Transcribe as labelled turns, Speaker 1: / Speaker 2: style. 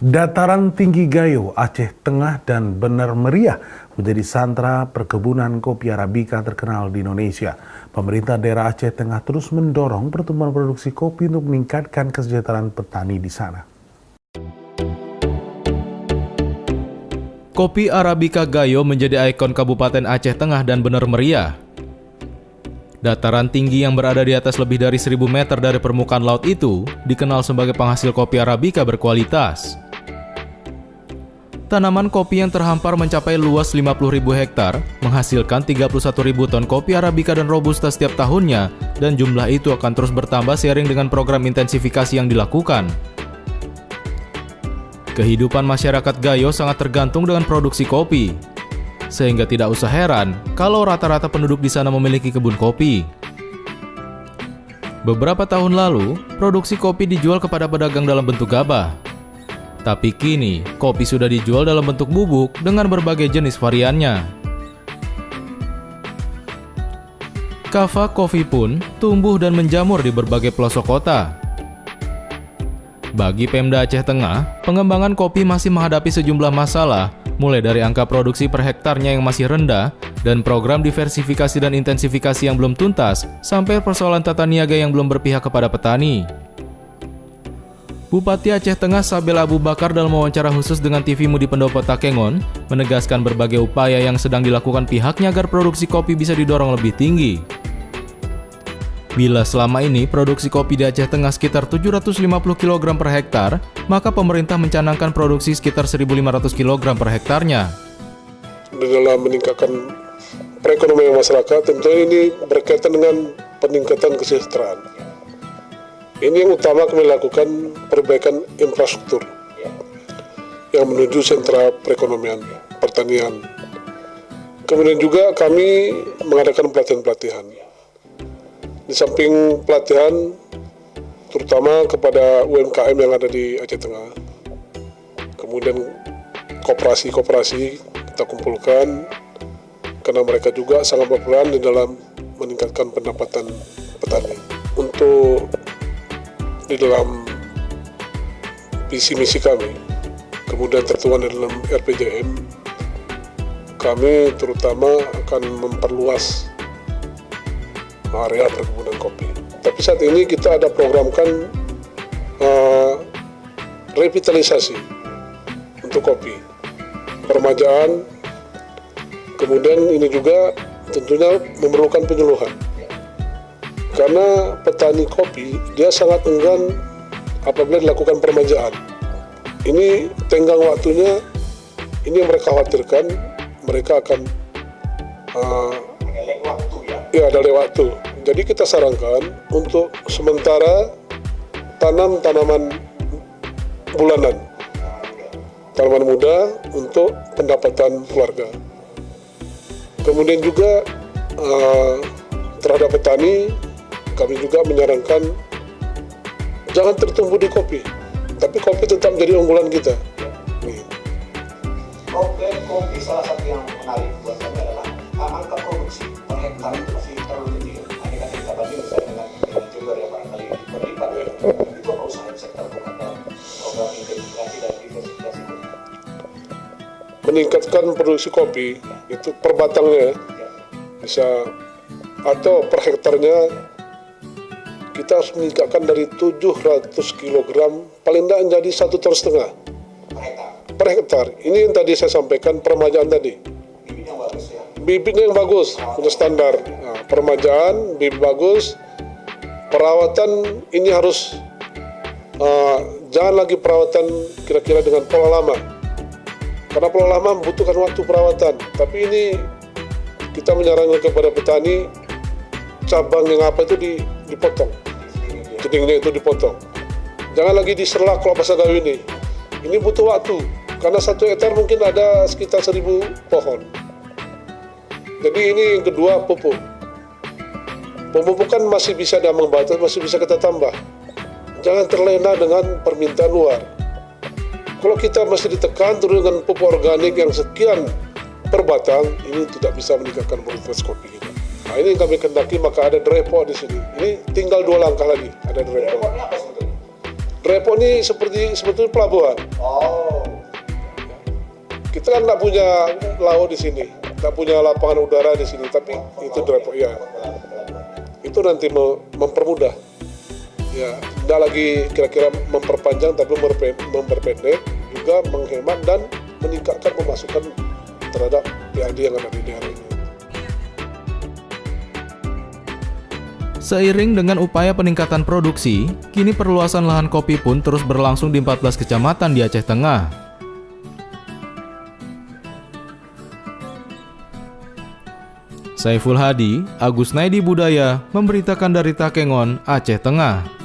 Speaker 1: Dataran tinggi Gayo, Aceh Tengah dan Bener Meriah menjadi sentra perkebunan kopi Arabica terkenal di Indonesia. Pemerintah daerah Aceh Tengah terus mendorong pertumbuhan produksi kopi untuk meningkatkan kesejahteraan petani di sana.
Speaker 2: Kopi Arabica Gayo menjadi ikon Kabupaten Aceh Tengah dan Bener Meriah. Dataran tinggi yang berada di atas lebih dari 1.000 meter dari permukaan laut itu dikenal sebagai penghasil kopi Arabica berkualitas. Tanaman kopi yang terhampar mencapai luas 50.000 hektar, menghasilkan 31.000 ton kopi Arabica dan Robusta setiap tahunnya, dan jumlah itu akan terus bertambah seiring dengan program intensifikasi yang dilakukan. Kehidupan masyarakat Gayo sangat tergantung dengan produksi kopi, sehingga tidak usah heran kalau rata-rata penduduk di sana memiliki kebun kopi. Beberapa tahun lalu, produksi kopi dijual kepada pedagang dalam bentuk gabah. Tapi kini, kopi sudah dijual dalam bentuk bubuk dengan berbagai jenis variannya. Kava Coffee pun tumbuh dan menjamur di berbagai pelosok kota. Bagi Pemda Aceh Tengah, pengembangan kopi masih menghadapi sejumlah masalah, mulai dari angka produksi per hektarnya yang masih rendah, dan program diversifikasi dan intensifikasi yang belum tuntas, sampai persoalan tata niaga yang belum berpihak kepada petani. Bupati Aceh Tengah Sabel Abu Bakar dalam wawancara khusus dengan TV Mudi Pendopo Takengon menegaskan berbagai upaya yang sedang dilakukan pihaknya agar produksi kopi bisa didorong lebih tinggi. Bila selama ini produksi kopi di Aceh Tengah sekitar 750 kg per hektar, maka pemerintah mencanangkan produksi sekitar 1.500 kg per hektarnya.
Speaker 3: Dalam meningkatkan perekonomian masyarakat, tentunya ini berkaitan dengan peningkatan kesejahteraan. Ini yang utama kami lakukan perbaikan infrastruktur yang menuju sentra perekonomian, pertanian. Kemudian juga kami mengadakan pelatihan-pelatihan. Di samping pelatihan, terutama kepada UMKM yang ada di Aceh Tengah. Kemudian koperasi-koperasi kita kumpulkan, karena mereka juga sangat berperan di dalam meningkatkan pendapatan petani. Untuk di dalam visi misi kami, kemudian tertuang di dalam RPJM, kami terutama akan memperluas area perkebunan kopi. Tapi saat ini kita ada programkan revitalisasi untuk kopi, permajaan, kemudian ini juga tentunya memerlukan penyuluhan. Karena petani kopi, dia sangat enggan apabila dilakukan permajaan. Ini tenggang waktunya, ini yang mereka khawatirkan, mereka akan ada waktu. Jadi kita sarankan untuk sementara tanam tanaman bulanan, tanaman muda untuk pendapatan keluarga. Kemudian juga terhadap petani, kami juga menyarankan jangan tertumbuh di kopi, tapi kopi tetap menjadi unggulan kita.
Speaker 4: Kopi salah satu yang menarik buat kami adalah angka produksi per hektar itu masih terlalu kecil. Ini kan kita banding misalnya dengan Jember yang barangkali berlipat. Itu apa usaha yang bisa kita lakukan dalam program integrasi dan diversifikasi?
Speaker 3: Meningkatkan produksi kopi itu per batangnya bisa, atau per hektarnya kita harus meningkatkan dari 700 kg paling tidak menjadi 1,5 ton per hektar. Ini yang tadi saya sampaikan, permajaan tadi.
Speaker 4: Bibit yang bagus ya?
Speaker 3: Bibitnya yang bagus, punya standar. Nah, permajaan, bibit bagus, perawatan ini harus jangan lagi perawatan kira-kira dengan pola lama. Karena pola lama membutuhkan waktu perawatan. Tapi ini kita menyarankan kepada petani, cabang yang apa itu dipotong, jedingnya itu dipotong. Jangan lagi diserlak kalau pas gawe ini. Ini butuh waktu, karena 1 hektar mungkin ada sekitar 1.000 pohon. Jadi ini yang kedua, pupuk. Pemupukan masih bisa diambang batas, masih bisa kita tambah. Jangan terlena dengan permintaan luar. Kalau kita masih ditekan terus dengan pupuk organik yang sekian per batang, ini tidak bisa meningkatkan produktivitas kopi kita. Nah, ini yang kami kendaki, maka ada dry pot di sini. Ini tinggal 2 langkah lagi, ada dry pot. Depok ini sebetulnya pelabuhan.
Speaker 4: Oh.
Speaker 3: Kita kan nggak punya laut di sini, nggak punya lapangan udara di sini, tapi itu Depok ya. Itu nanti mempermudah. Ya, tidak lagi kira-kira memperpanjang, tapi memperpendek, juga menghemat dan meningkatkan pemasukan terhadap PAD yang ada di daerah ini.
Speaker 2: Seiring dengan upaya peningkatan produksi, kini perluasan lahan kopi pun terus berlangsung di 14 kecamatan di Aceh Tengah. Saiful Hadi, Agus Naidi Budaya, memberitakan dari Takengon, Aceh Tengah.